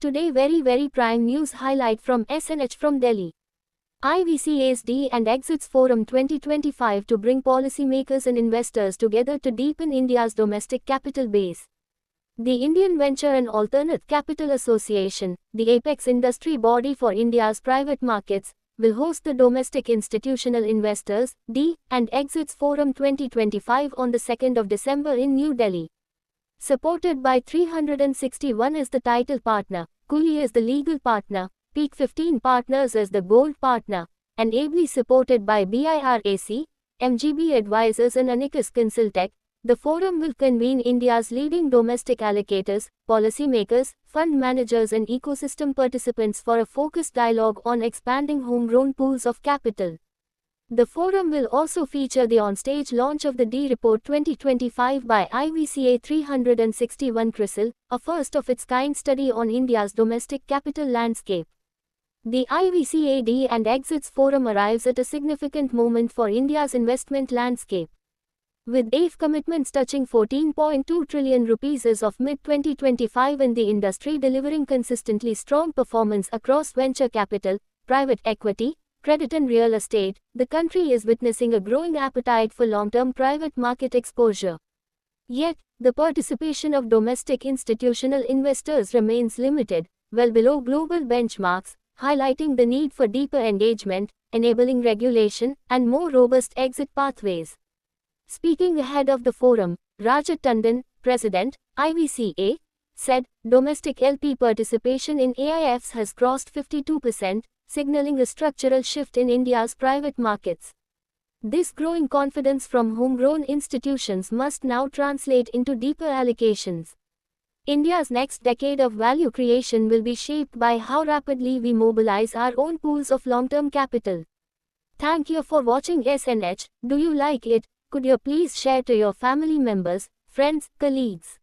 Today very prime news highlight from SNH from Delhi. IVCA's D and Exits Forum 2025 to bring policymakers and investors together to deepen India's domestic capital base. The Indian Venture and Alternate Capital Association, the apex industry body for India's private markets, will host the Domestic Institutional Investors D and Exits Forum 2025 on the 2nd of December in New Delhi. Supported by 361 as the title partner, Cooley is the legal partner, Peak 15 Partners as the gold partner, and ably supported by BIRAC, MGB Advisors and Anicus Consultech, the forum will convene India's leading domestic allocators, policymakers, fund managers and ecosystem participants for a focused dialogue on expanding homegrown pools of capital. The forum will also feature the on-stage launch of the D Report 2025 by IVCA 361 CRISIL, a first-of-its-kind study on India's domestic capital landscape. The IVCA D and Exits Forum arrives at a significant moment for India's investment landscape. With AIF commitments touching 14.2 trillion rupees as of mid-2025 and the industry delivering consistently strong performance across venture capital, private equity, credit and real estate, the country is witnessing a growing appetite for long-term private market exposure. Yet, the participation of domestic institutional investors remains limited, well below global benchmarks, highlighting the need for deeper engagement, enabling regulation, and more robust exit pathways. Speaking ahead of the forum, Rajat Tandon, President, IVCA, said, domestic LP participation in AIFs has crossed 52%, signaling a structural shift in India's private markets. This growing confidence from homegrown institutions must now translate into deeper allocations. India's next decade of value creation will be shaped by how rapidly we mobilize our own pools of long-term capital. Thank you for watching SNH. Do you like it? Could you please share to your family members, friends, colleagues?